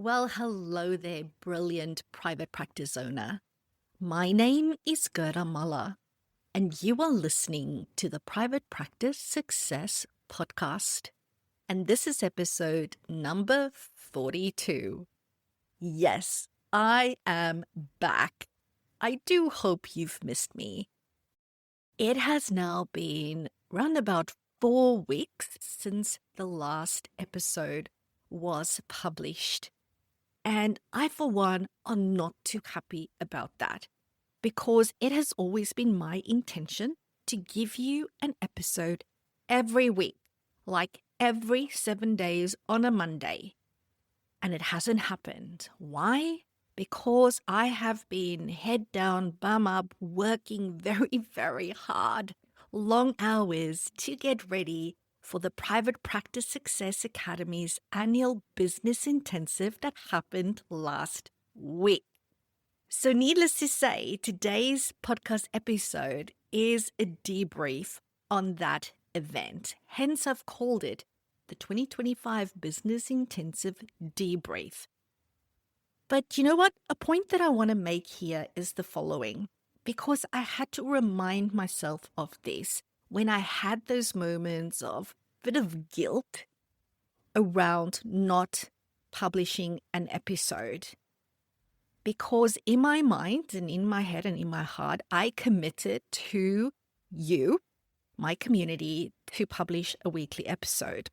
Well, hello there, brilliant private practice owner. My name is Gerda, and you are listening to the Private Practice Success Podcast. And this is episode number 42. Yes, I am back. I do hope you've missed me. It has now been round about 4 weeks since the last episode was published. And I, for one, am not too happy about that because it has always been my intention to give you an episode every week, like every 7 days on a Monday. And it hasn't happened. Why? Because I have been head down, bum up, working very, very hard, long hours to get ready for the Private Practice Success Academy's annual business intensive that happened last week. So, needless to say, today's podcast episode is a debrief on that event. Hence, I've called it the 2025 Business Intensive Debrief. But you know what? A point that I want to make here is the following, because I had to remind myself of this when I had those moments of bit of guilt around not publishing an episode. Because in my mind and in my head and in my heart, I committed to you, my community, to publish a weekly episode.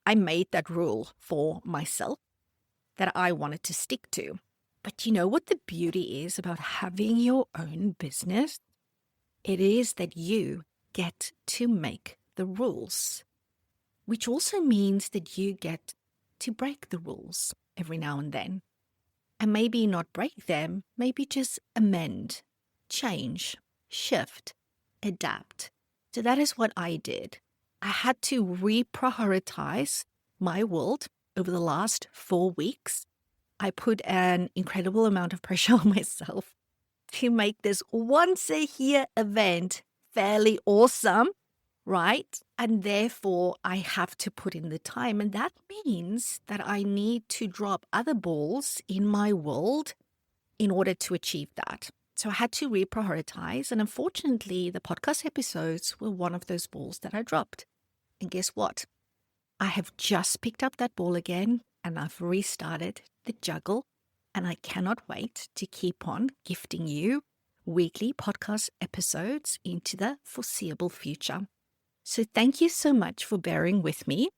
I made that rule for myself that I wanted to stick to. But you know what the beauty is about having your own business? It is that you get to make the rules, which also means that you get to break the rules every now and then. And maybe not break them, maybe just amend, change, shift, adapt. So that is what I did. I had to reprioritize my world over the last 4 weeks. I put an incredible amount of pressure on myself to make this once a year event fairly awesome, right? And therefore, I have to put in the time. And that means that I need to drop other balls in my world in order to achieve that. So I had to reprioritize. And unfortunately, the podcast episodes were one of those balls that I dropped. And guess what? I have just picked up that ball again and I've restarted the juggle. And I cannot wait to keep on gifting you weekly podcast episodes into the foreseeable future. So thank you so much for bearing with me.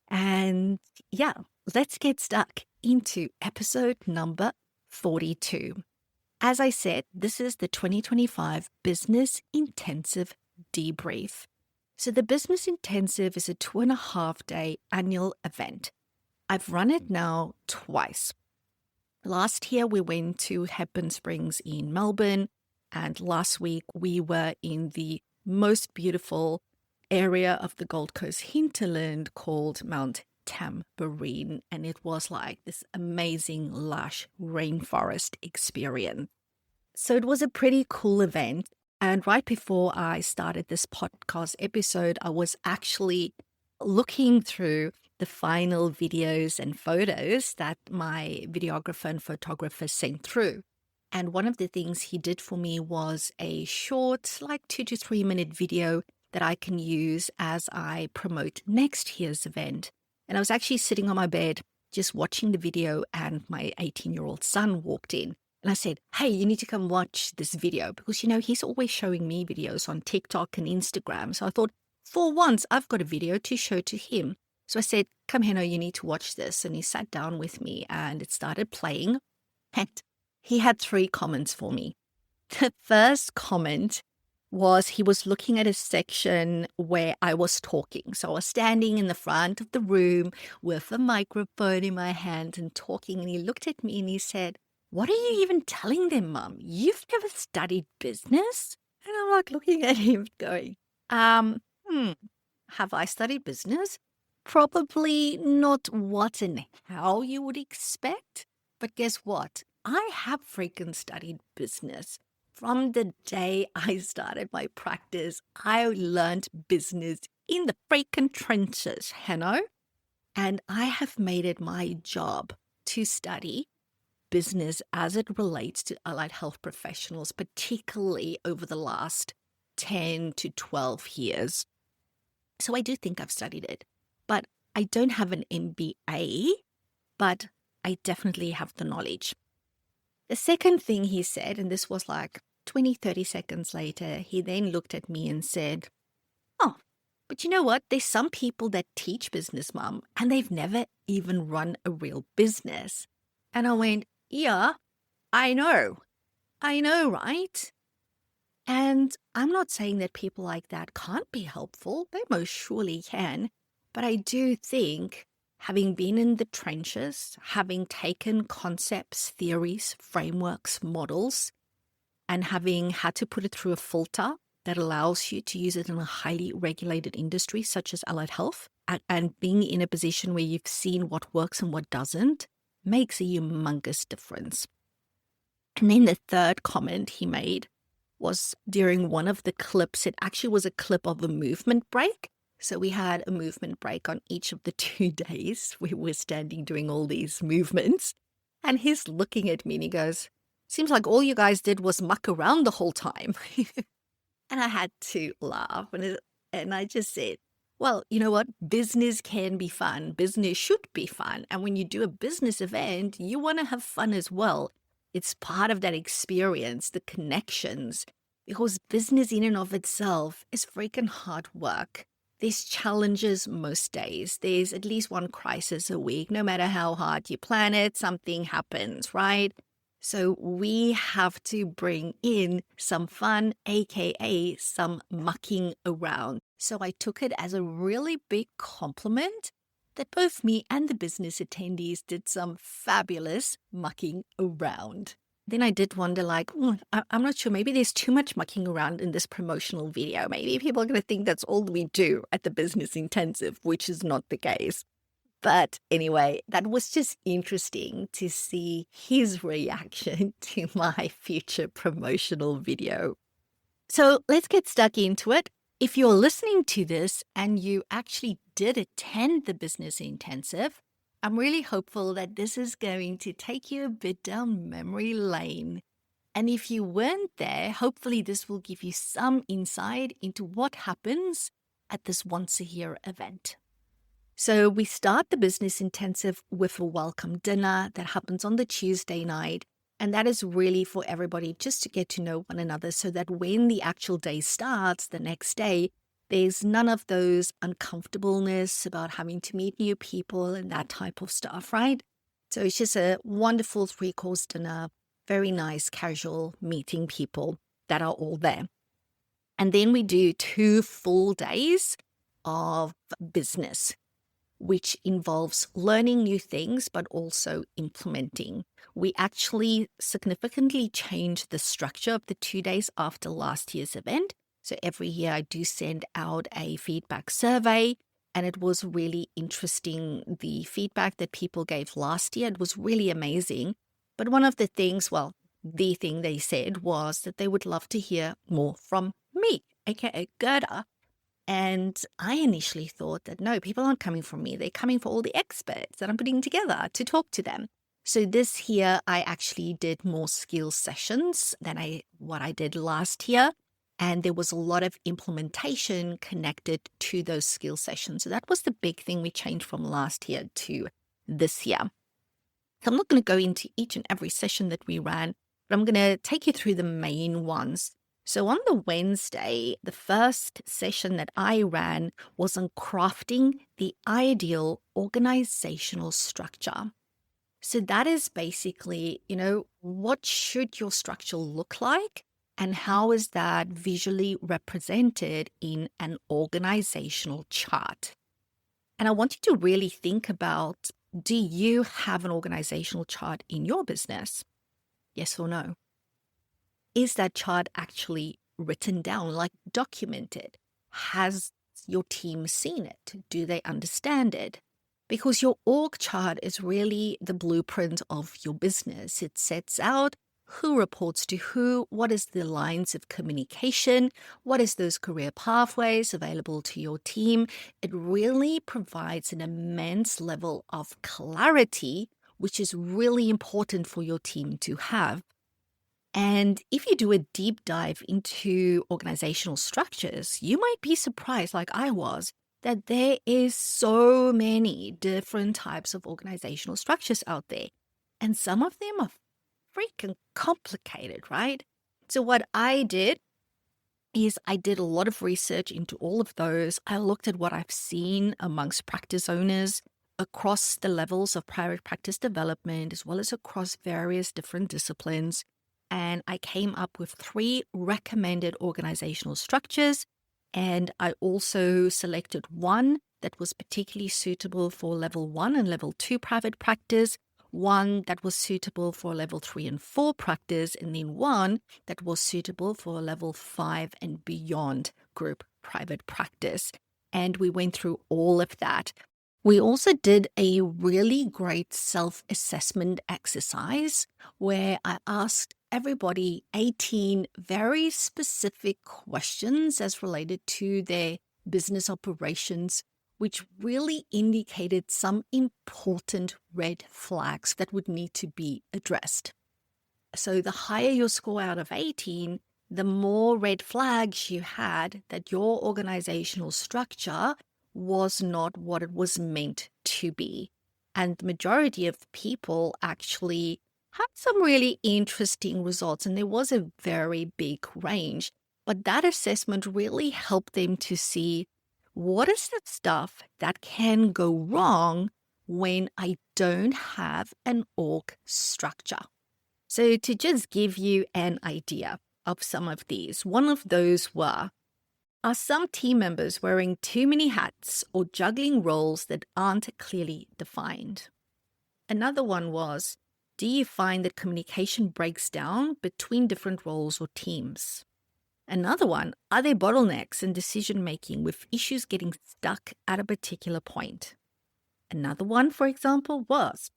And yeah, let's get stuck into episode number 42. As I said, this is the 2025 Business Intensive Debrief. So the Business Intensive is a 2.5-day annual event. I've run it now twice. Last year, we went to Hepburn Springs in Melbourne, and last week we were in the most beautiful area of the Gold Coast hinterland called Mount Tambourine, and it was like this amazing, lush rainforest experience. So it was a pretty cool event, and right before I started this podcast episode, I was actually looking through the final videos and photos that my videographer and photographer sent through. And one of the things he did for me was a short, like 2 to 3 minute video that I can use as I promote next year's event. And I was actually sitting on my bed just watching the video, and my 18-year-old son walked in. And I said, hey, you need to come watch this video because, he's always showing me videos on TikTok and Instagram. So I thought, for once, I've got a video to show to him. So I said, come here, no, you need to watch this. And he sat down with me and it started playing. And he had 3 comments for me. The first comment was he was looking at a section where I was talking. So I was standing in the front of the room with a microphone in my hand and talking. And he looked at me and he said, what are you even telling them, Mum? You've never studied business? And I'm like looking at him going, have I studied business? Probably not what and how you would expect. But guess what? I have freaking studied business. From the day I started my practice, I learned business in the freaking trenches, And I have made it my job to study business as it relates to allied health professionals, particularly over the last 10 to 12 years. So I do think I've studied it, but I don't have an MBA, but I definitely have the knowledge. The second thing he said, and this was like 20, 30 seconds later, he then looked at me and said, "Oh, but you know what? There's some people that teach business, Mum, and they've never even run a real business." And I went, "Yeah, I know. I know, right?" And I'm not saying that people like that can't be helpful. They most surely can. But I do think, having been in the trenches, having taken concepts, theories, frameworks, models, and having had to put it through a filter that allows you to use it in a highly regulated industry such as allied health, and being in a position where you've seen what works and what doesn't, makes a humongous difference. And then the third comment he made was during one of the clips. It actually was a clip of a movement break. So we had a movement break on each of the 2 days. We were standing doing all these movements. And he's looking at me and he goes, "Seems like all you guys did was muck around the whole time." And I had to laugh. And I just said, "Well, you know what? Business can be fun. Business should be fun. And when you do a business event, you want to have fun as well. It's part of that experience, the connections, because business in and of itself is freaking hard work. There's challenges most days. There's at least one crisis a week. No matter how hard you plan it, something happens, right? So we have to bring in some fun, aka some mucking around." So I took it as a really big compliment that both me and the business attendees did some fabulous mucking around. Then I did wonder, like, I'm not sure, maybe there's too much mucking around in this promotional video. Maybe people are going to think that's all we do at the business intensive, which is not the case. But anyway, that was just interesting to see his reaction to my future promotional video. So let's get stuck into it. If you're listening to this and you actually did attend the business intensive, I'm really hopeful that this is going to take you a bit down memory lane. And if you weren't there, hopefully this will give you some insight into what happens at this once-a-year event. So we start the business intensive with a welcome dinner that happens on the Tuesday night. And that is really for everybody just to get to know one another so that when the actual day starts the next day, there's none of those uncomfortableness about having to meet new people and that type of stuff, right? So it's just a wonderful 3-course dinner, very nice, casual meeting people that are all there. And then we do 2 full days of business, which involves learning new things, but also implementing. We actually significantly changed the structure of the 2 days after last year's event. So every year I do send out a feedback survey, and it was really interesting, the feedback that people gave last year. It was really amazing. But one of the things, well, the thing they said was that they would love to hear more from me, aka Gerda. And I initially thought that no, people aren't coming from me. They're coming for all the experts that I'm putting together to talk to them. So this year, I actually did more skill sessions than what I did last year. And there was a lot of implementation connected to those skill sessions. So that was the big thing we changed from last year to this year. So I'm not going to go into each and every session that we ran, but I'm going to take you through the main ones. So on the Wednesday, the first session that I ran was on crafting the ideal organizational structure. So that is basically, what should your structure look like and how is that visually represented in an organizational chart? And I want you to really think about, do you have an organizational chart in your business? Yes or no? Is that chart actually written down, like documented? Has your team seen it? Do they understand it? Because your org chart is really the blueprint of your business. It sets out who reports to who, what is the lines of communication, what is those career pathways available to your team. It really provides an immense level of clarity which is really important for your team to have. And if you do a deep dive into organizational structures, you might be surprised, like I was, that there is so many different types of organizational structures out there. And some of them are freaking complicated, right? So what I did is I did a lot of research into all of those. I looked at what I've seen amongst practice owners across the levels of private practice development, as well as across various different disciplines. And I came up with 3 recommended organizational structures. And I also selected one that was particularly suitable for level 1 and level 2 private practice, one that was suitable for level 3 and 4 practice, and then one that was suitable for level 5 and beyond group private practice. And we went through all of that. We also did a really great self-assessment exercise where I asked everybody 18 very specific questions as related to their business operations, which really indicated some important red flags that would need to be addressed. So the higher your score out of 18, the more red flags you had that your organizational structure was not what it was meant to be. And the majority of people actually had some really interesting results, and there was a very big range. But that assessment really helped them to see what is the stuff that can go wrong when I don't have an org structure. So to just give you an idea of some of these, one of those are some team members wearing too many hats or juggling roles that aren't clearly defined? Another one was, do you find that communication breaks down between different roles or teams? Another one, are there bottlenecks in decision making with issues getting stuck at a particular point? Another one, for example, was,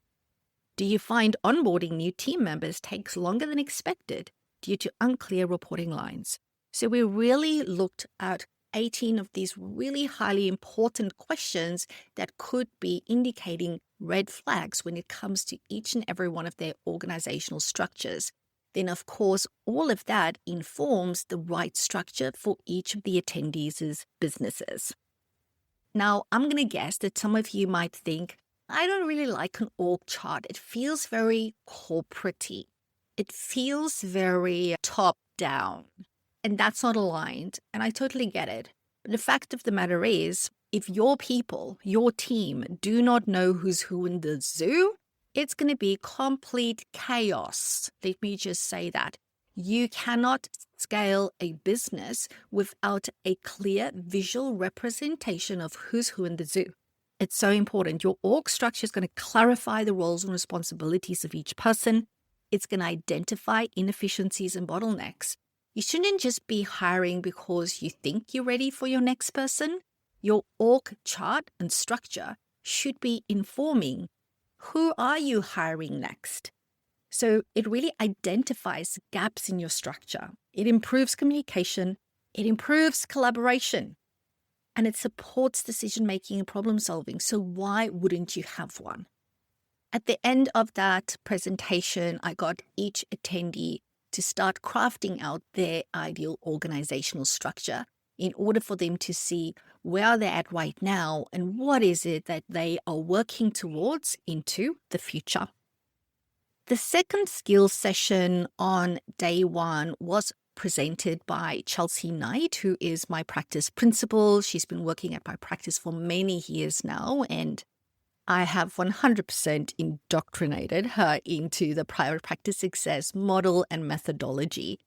do you find onboarding new team members takes longer than expected due to unclear reporting lines? So we really looked at 18 of these really highly important questions that could be indicating red flags when it comes to each and every one of their organizational structures. Then, of course, all of that informs the right structure for each of the attendees' businesses. Now, I'm going to guess that some of you might think, I don't really like an org chart. It feels very corporate-y. It feels very top-down. And that's not aligned. And I totally get it. But the fact of the matter is, if your people, your team, do not know who's who in the zoo, it's going to be complete chaos. Let me just say that. You cannot scale a business without a clear visual representation of who's who in the zoo. It's so important. Your org structure is going to clarify the roles and responsibilities of each person. It's going to identify inefficiencies and bottlenecks. You shouldn't just be hiring because you think you're ready for your next person. Your org chart and structure should be informing, who are you hiring next? So it really identifies gaps in your structure. It improves communication. It improves collaboration. And it supports decision-making and problem-solving. So why wouldn't you have one? At the end of that presentation, I got each attendee to start crafting out their ideal organizational structure in order for them to see where they're at right now and what is it that they are working towards into the future. The second skills session on day 1 was presented by Chelsea Knight, who is my practice principal. She's been working at my practice for many years now, and I have 100% indoctrinated her into the private practice success model and methodology.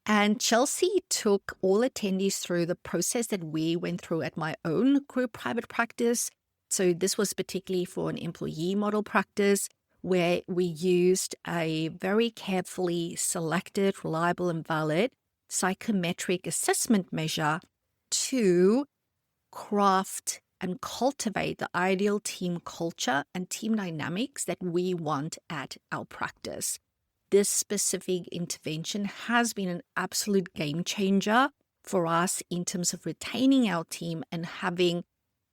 And Chelsea took all attendees through the process that we went through at my own group private practice. So this was particularly for an employee model practice where we used a very carefully selected, reliable and valid psychometric assessment measure to craft and cultivate the ideal team culture and team dynamics that we want at our practice. This specific intervention has been an absolute game changer for us in terms of retaining our team and having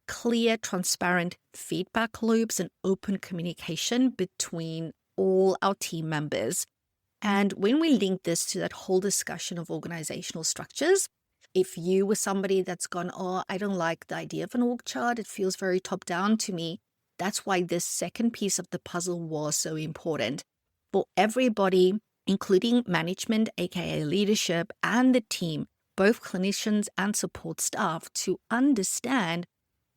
clear, transparent feedback loops and open communication between all our team members. And when we link this to that whole discussion of organizational structures, if you were somebody that's gone, oh, I don't like the idea of an org chart, it feels very top down to me, that's why this second piece of the puzzle was so important. For everybody, including management, aka leadership, and the team, both clinicians and support staff, to understand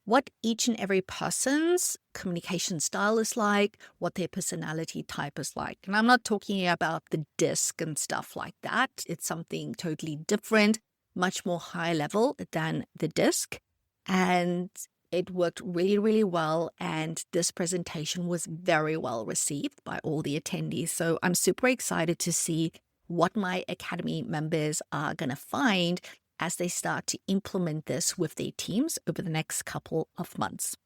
what each and every person's communication style is like, what their personality type is like. And I'm not talking about the disc and stuff like that. It's something totally different, much more high level than the disc. And it worked really, really well. And this presentation was very well received by all the attendees. So I'm super excited to see what my Academy members are going to find as they start to implement this with their teams over the next couple of months.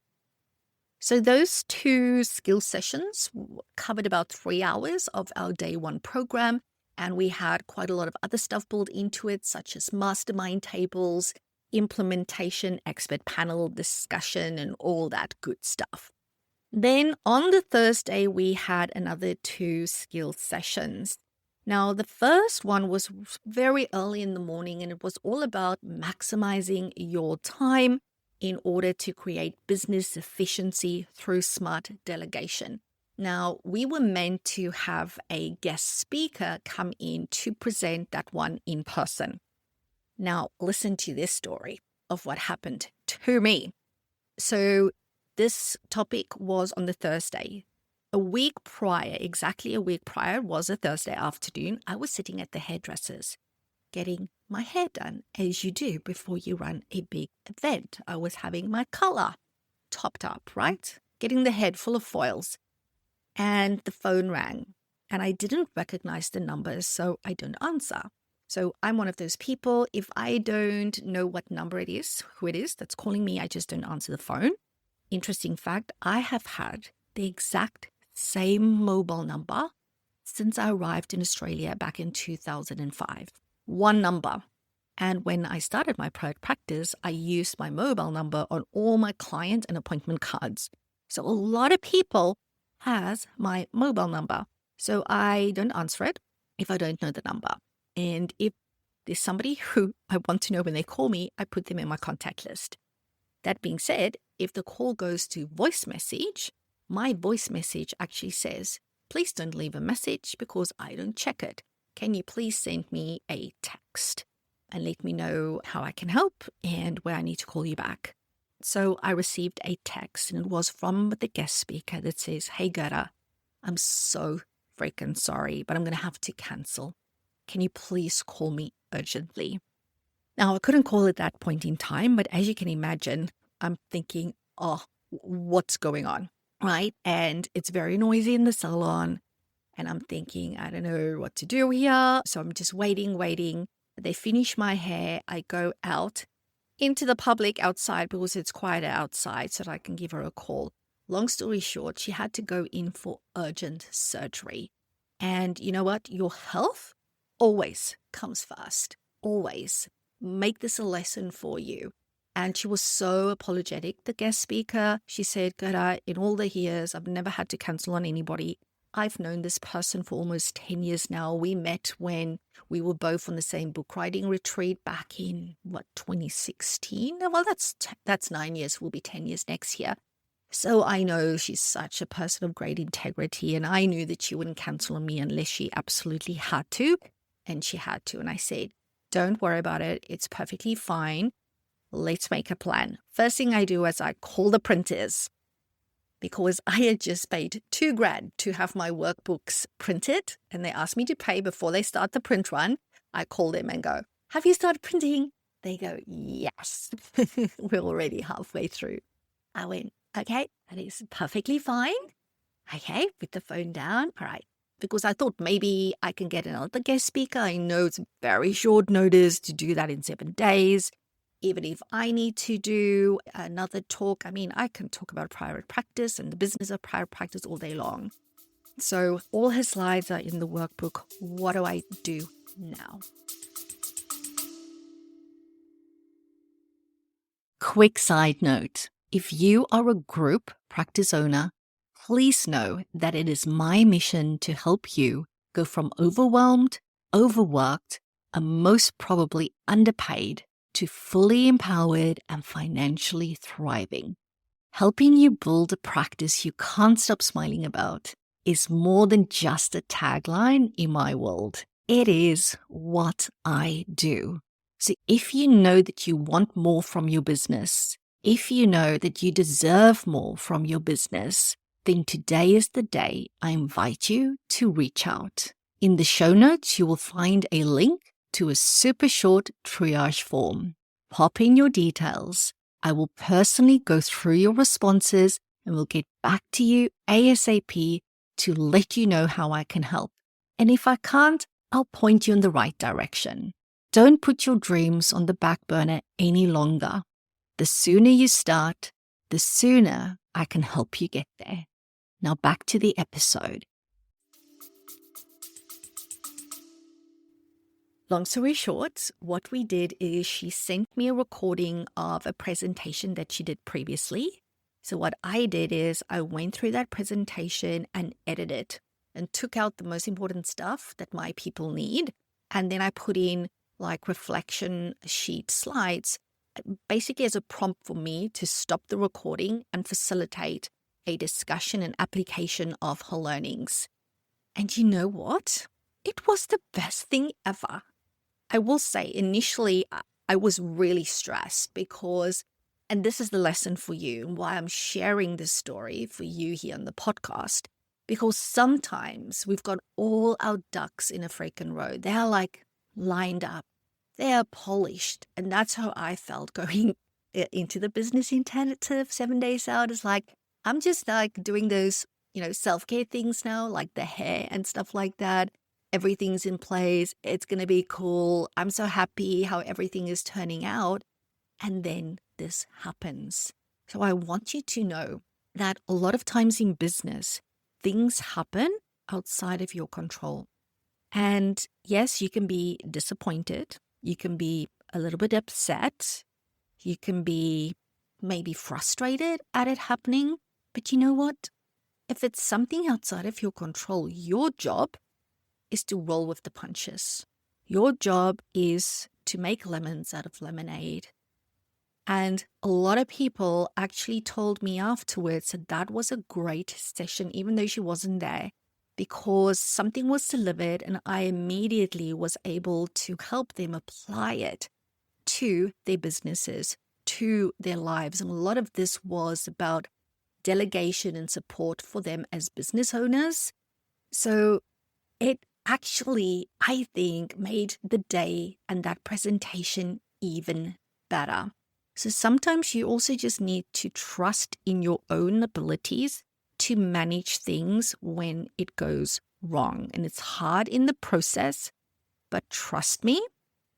So those 2 skill sessions covered about 3 hours of our day 1 program, and we had quite a lot of other stuff built into it, such as mastermind tables, implementation, expert panel discussion, and all that good stuff. Then on the Thursday, we had another 2 skill sessions. Now, the first one was very early in the morning, and it was all about maximizing your time in order to create business efficiency through smart delegation. Now, we were meant to have a guest speaker come in to present that one in person. Now, listen to this story of what happened to me. So this topic was on the Thursday. Exactly a week prior, was a Thursday afternoon. I was sitting at the hairdresser's getting my hair done, as you do before you run a big event. I was having my color topped up, right? Getting the head full of foils. And the phone rang. And I didn't recognize the numbers, so I don't answer. So I'm one of those people, if I don't know what number it is, who it is that's calling me, I just don't answer the phone. Interesting fact, I have had the exact same mobile number since I arrived in Australia back in 2005. One number. And when I started my private practice, I used my mobile number on all my client and appointment cards. So a lot of people has my mobile number. So I don't answer it if I don't know the number. And if there's somebody who I want to know when they call me, I put them in my contact list. That being said, if the call goes to voice message, my voice message actually says, please don't leave a message because I don't check it. Can you please send me a text and let me know how I can help and where I need to call you back? So I received a text, and it was from the guest speaker that says, hey, Gerda, I'm so freaking sorry, but I'm going to have to cancel. Can you please call me urgently? Now, I couldn't call at that point in time, but as you can imagine, I'm thinking, oh, what's going on, right? And it's very noisy in the salon. And I'm thinking, I don't know what to do here. So I'm just waiting. They finish my hair. I go out into the public outside because it's quieter outside so that I can give her a call. Long story short, she had to go in for urgent surgery. And you know what? Your health always comes first. Always. Make this a lesson for you. And she was so apologetic, the guest speaker. She said, Gerda, in all the years, I've never had to cancel on anybody. I've known this person for almost 10 years now. We met when we were both on the same book writing retreat back in, 2016? Well, that's 9 years. Will be 10 years next year. So I know she's such a person of great integrity, and I knew that she wouldn't cancel on me unless she absolutely had to. And she had to. And I said, don't worry about it. It's perfectly fine. Let's make a plan. First thing I do is I call the printers, because I had just paid $2,000 to have my workbooks printed, and they asked me to pay before they start the print run. I call them and go, have you started printing? They go, yes. We're already halfway through. I went, okay, that is perfectly fine. Okay, put the phone down. All right. Because I thought maybe I can get another guest speaker. I know it's very short notice to do that in 7 days. Even if I need to do another talk, I can talk about private practice and the business of private practice all day long. So all her slides are in the workbook. What do I do now? Quick side note. If you are a group practice owner, please know that it is my mission to help you go from overwhelmed, overworked, and most probably underpaid to fully empowered and financially thriving. Helping you build a practice you can't stop smiling about is more than just a tagline in my world. It is what I do. So if you know that you want more from your business, if you know that you deserve more from your business, then today is the day I invite you to reach out. In the show notes, you will find a link to a super short triage form. Pop in your details. I will personally go through your responses and will get back to you ASAP to let you know how I can help. And if I can't, I'll point you in the right direction. Don't put your dreams on the back burner any longer. The sooner you start, the sooner I can help you get there. Now back to the episode. Long story short, what we did is she sent me a recording of a presentation that she did previously. So what I did is I went through that presentation and edited it and took out the most important stuff that my people need. And then I put in like reflection sheet slides, basically as a prompt for me to stop the recording and facilitate a discussion and application of her learnings. And you know what? It was the best thing ever. I will say initially I was really stressed because, and this is the lesson for you and why I'm sharing this story for you here on the podcast, because sometimes we've got all our ducks in a freaking row. They're like lined up, they are polished. And that's how I felt going into the business intensive 7 days out. It's like, I'm just like doing those, self-care things now, like the hair and stuff like that. Everything's in place. It's going to be cool. I'm so happy how everything is turning out. And then this happens. So I want you to know that a lot of times in business, things happen outside of your control. And yes, you can be disappointed. You can be a little bit upset. You can be maybe frustrated at it happening. But you know what? If it's something outside of your control, your job is to roll with the punches. Your job is to make lemons out of lemonade. And a lot of people actually told me afterwards that that was a great session, even though she wasn't there, because something was delivered and I immediately was able to help them apply it to their businesses, to their lives. And a lot of this was about delegation and support for them as business owners. So it actually, I think, made the day and that presentation even better. So sometimes you also just need to trust in your own abilities to manage things when it goes wrong. And it's hard in the process, but trust me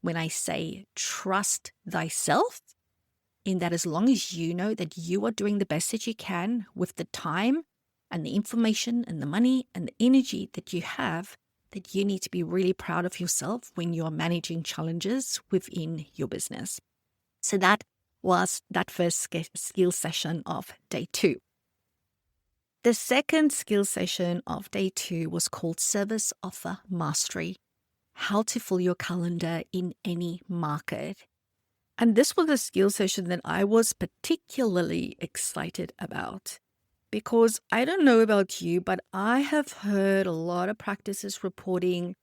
when I say trust thyself, in that as long as you know that you are doing the best that you can with the time and the information and the money and the energy that you have, that you need to be really proud of yourself when you're managing challenges within your business. So that was that first skill session of day 2. The second skill session of day 2 was called Service Offer Mastery, how to fill your calendar in any market. And this was a skill session that I was particularly excited about because I don't know about you, but I have heard a lot of practices reporting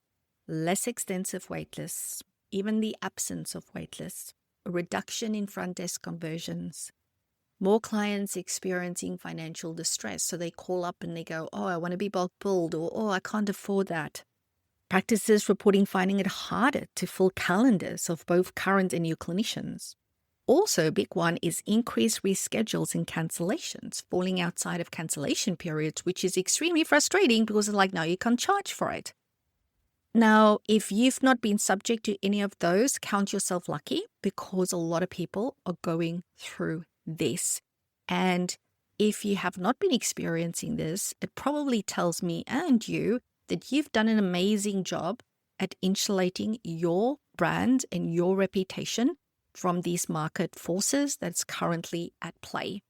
less extensive waitlists, even the absence of waitlists, a reduction in front desk conversions, more clients experiencing financial distress. So they call up and they go, oh, I want to be bulk billed, or oh, I can't afford that. Practices reporting finding it harder to fill calendars of both current and new clinicians. Also, a big one is increased reschedules and cancellations, falling outside of cancellation periods, which is extremely frustrating because it's like, now you can't charge for it. Now, if you've not been subject to any of those, count yourself lucky because a lot of people are going through this. And if you have not been experiencing this, it probably tells me and you that you've done an amazing job at insulating your brand and your reputation from these market forces that's currently at play.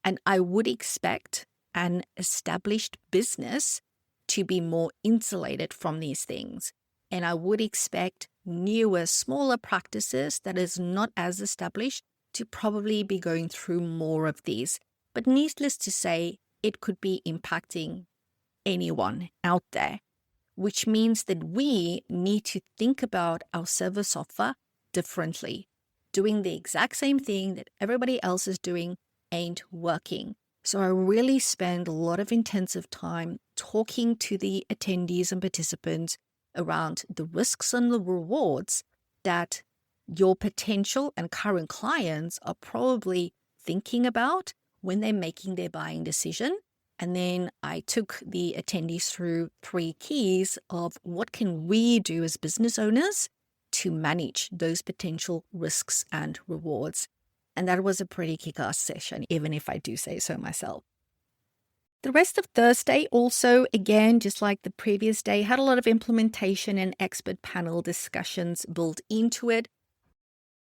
And I would expect an established business to be more insulated from these things. And I would expect newer, smaller practices that is not as established to probably be going through more of these. But needless to say, it could be impacting anyone out there, which means that we need to think about our service offer differently. Doing the exact same thing that everybody else is doing ain't working. So I really spend a lot of intensive time talking to the attendees and participants around the risks and the rewards that your potential and current clients are probably thinking about when they're making their buying decision. And then I took the attendees through 3 keys of what can we do as business owners to manage those potential risks and rewards. And that was a pretty kick-ass session, even if I do say so myself. The rest of Thursday also, again, just like the previous day, had a lot of implementation and expert panel discussions built into it.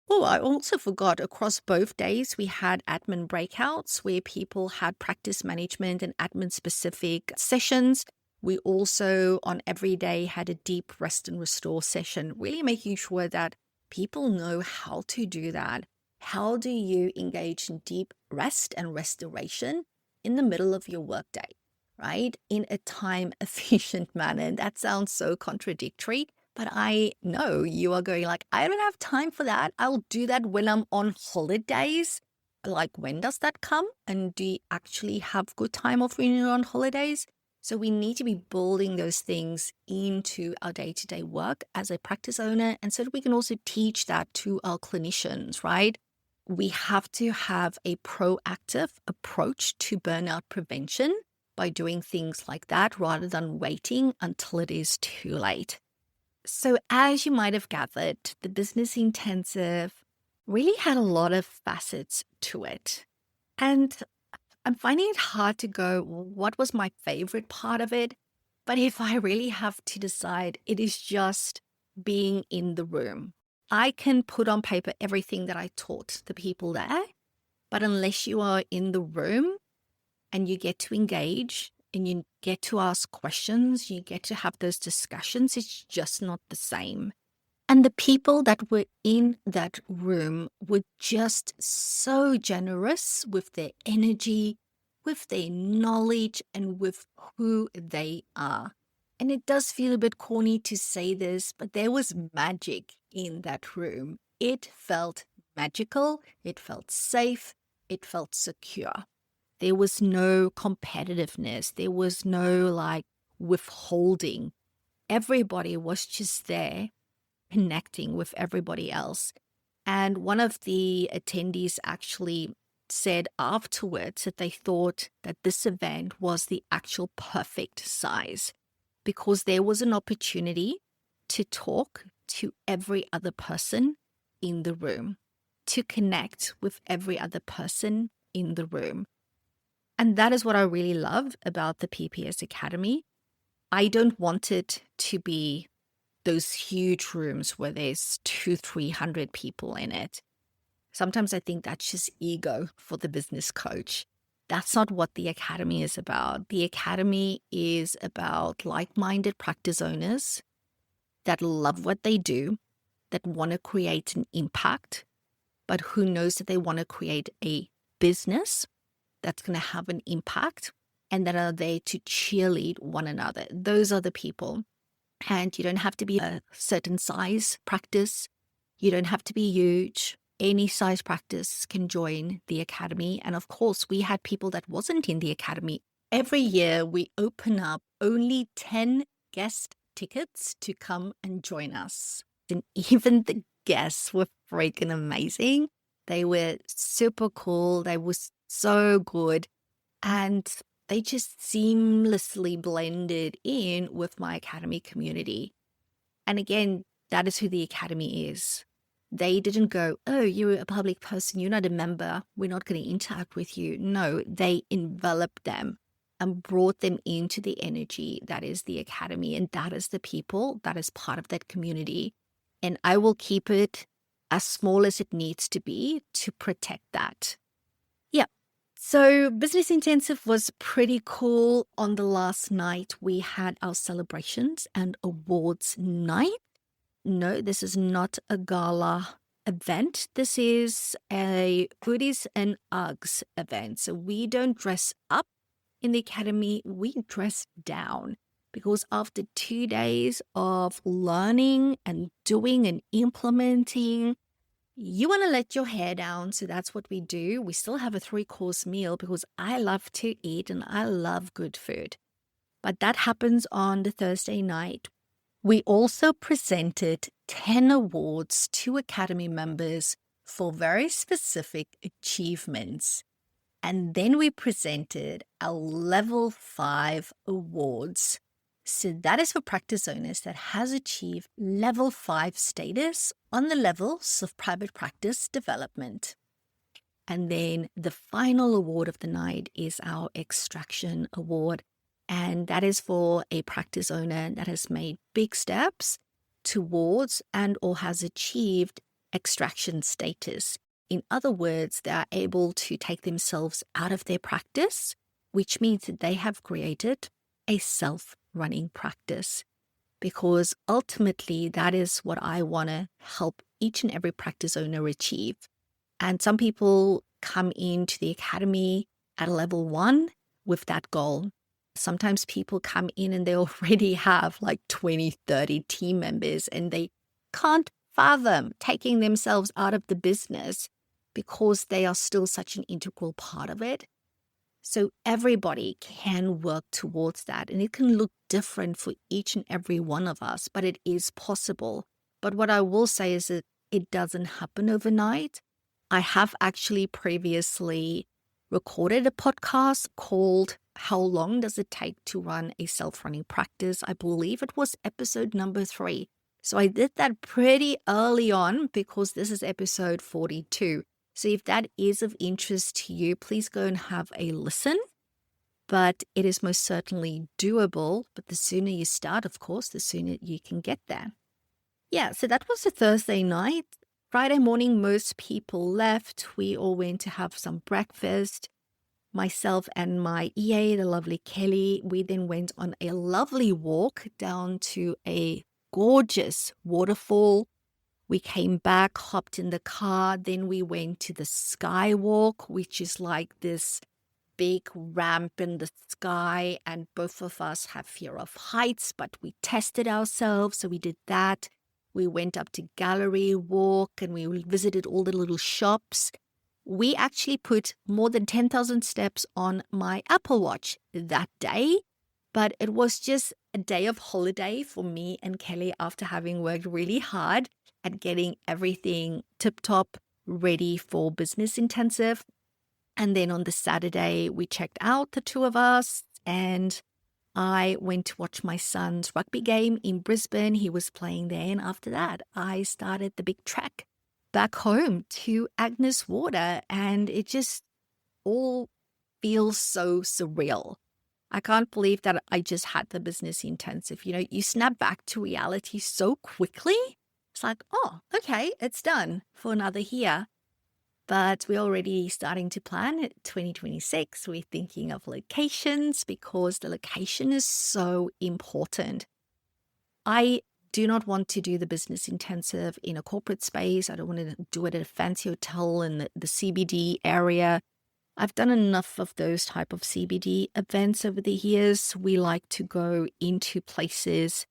Oh, I also forgot, across both days, we had admin breakouts where people had practice management and admin specific sessions. We also, on every day, had a deep rest and restore session, really making sure that people know how to do that. How do you engage in deep rest and restoration in the middle of your workday, right? In a time efficient manner. And that sounds so contradictory. But I know you are going like, I don't have time for that. I'll do that when I'm on holidays. Like, when does that come? And do you actually have good time off when you're on holidays? So we need to be building those things into our day-to-day work as a practice owner. And so that we can also teach that to our clinicians, right? We have to have a proactive approach to burnout prevention by doing things like that rather than waiting until it is too late. So as you might have gathered, the business intensive really had a lot of facets to it. And I'm finding it hard to go, what was my favorite part of it? But if I really have to decide, it is just being in the room. I can put on paper everything that I taught the people there, but unless you are in the room and you get to engage and you get to ask questions, you get to have those discussions, it's just not the same. And the people that were in that room were just so generous with their energy, with their knowledge, and with who they are. And it does feel a bit corny to say this, but there was magic in that room. It felt magical, it felt safe, it felt secure. There was no competitiveness. There was no like withholding. Everybody was just there connecting with everybody else. And one of the attendees actually said afterwards that they thought that this event was the actual perfect size because there was an opportunity to talk to every other person in the room, to connect with every other person in the room. And that is what I really love about the PPS Academy. I don't want it to be those huge rooms where there's 200-300 people in it. Sometimes I think that's just ego for the business coach. That's not what the Academy is about. The Academy is about like-minded practice owners that love what they do, that want to create an impact, but who knows that they want to create a business that's going to have an impact and that are there to cheerlead one another. Those are the people. And you don't have to be a certain size practice. You don't have to be huge. Any size practice can join the Academy. And of course, we had people that wasn't in the Academy. Every year, we open up only 10 guest tickets to come and join us. And even the guests were freaking amazing. They were super cool. They were so good. And they just seamlessly blended in with my Academy community. And again, that is who the Academy is. They didn't go, oh, you're a public person, you're not a member, we're not going to interact with you. No, they enveloped them and brought them into the energy that is the Academy. And that is the people that is part of that community. And I will keep it as small as it needs to be to protect that. Yeah. So Business Intensive was pretty cool. On the last night, we had our celebrations and awards night. No, this is not a gala event. This is a goodies and Uggs event. So we don't dress up in the academy, we dress down because after 2 days of learning and doing and implementing, you want to let your hair down. So that's what we do. We still have a 3-course meal because I love to eat and I love good food. But that happens on the Thursday night. We also presented 10 awards to Academy members for very specific achievements. And then we presented our level 5 awards. So that is for practice owners that has achieved level 5 status on the levels of private practice development. And then the final award of the night is our extraction award. And that is for a practice owner that has made big steps towards and or has achieved extraction status. In other words, they are able to take themselves out of their practice, which means that they have created a self-running practice. Because ultimately, that is what I want to help each and every practice owner achieve. And some people come into the academy at level 1 with that goal. Sometimes people come in and they already have like 20, 30 team members and they can't fathom taking themselves out of the business because they are still such an integral part of it. So everybody can work towards that, and it can look different for each and every one of us, but it is possible. But what I will say is that it doesn't happen overnight. I have actually previously recorded a podcast called How Long Does It Take to Run a Self-Running Practice? I believe it was episode number 3. So I did that pretty early on because this is episode 42. So if that is of interest to you, please go and have a listen. But it is most certainly doable. But the sooner you start, of course, the sooner you can get there. Yeah, so that was a Thursday night. Friday morning, most people left. We all went to have some breakfast. Myself and my EA, the lovely Kelly, we then went on a lovely walk down to a gorgeous waterfall. We came back, hopped in the car, then we went to the skywalk, which is like this big ramp in the sky, and both of us have fear of heights, but we tested ourselves, so we did that. We went up to Gallery Walk and we visited all the little shops. We actually put more than 10,000 steps on my Apple Watch that day, but it was just a day of holiday for me and Kelly after having worked really hard at getting everything tip-top ready for Business Intensive. And then on the Saturday, we checked out, the two of us, and I went to watch my son's rugby game in Brisbane. He was playing there. And after that, I started the big trek back home to Agnes Water. And it just all feels so surreal. I can't believe that I just had the Business Intensive. You know, you snap back to reality so quickly. It's like, oh, okay, it's done for another year. But we're already starting to plan 2026. We're thinking of locations because the location is so important. I do not want to do the Business Intensive in a corporate space. I don't want to do it at a fancy hotel in the CBD area. I've done enough of those type of CBD events over the years. We like to go into places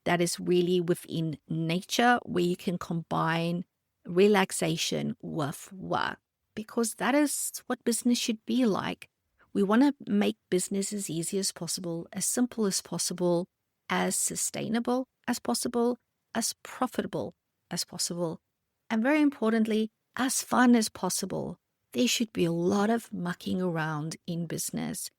that is really within nature where you can combine relaxation with work, because that is what business should be like. We want to make business as easy as possible, as simple as possible, as sustainable as possible, as profitable as possible, and very importantly, as fun as possible. There should be a lot of mucking around in business.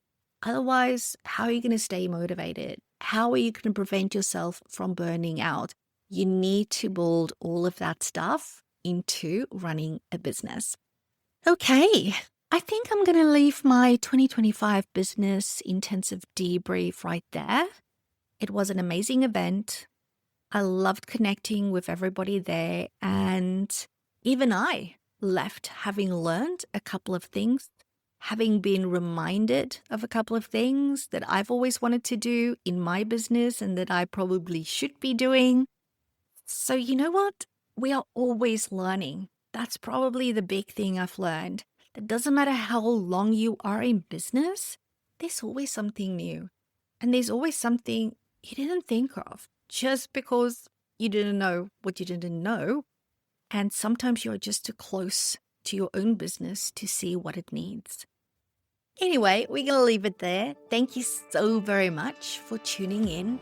Otherwise, how are you going to stay motivated? How are you going to prevent yourself from burning out? You need to build all of that stuff into running a business. Okay, I think I'm going to leave my 2025 Business Intensive debrief right there. It was an amazing event. I loved connecting with everybody there, and even I left having learned a couple of things. having been reminded of a couple of things that I've always wanted to do in my business and that I probably should be doing. So, you know what? We are always learning. That's probably the big thing I've learned. That doesn't matter how long you are in business, there's always something new. And there's always something you didn't think of just because you didn't know what you didn't know. And sometimes you're just too close to your own business to see what it needs. Anyway, we're going to leave it there. Thank you so very much for tuning in.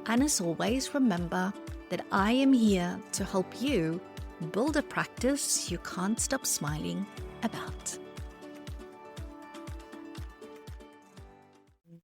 And as always, remember that I am here to help you build a practice you can't stop smiling about.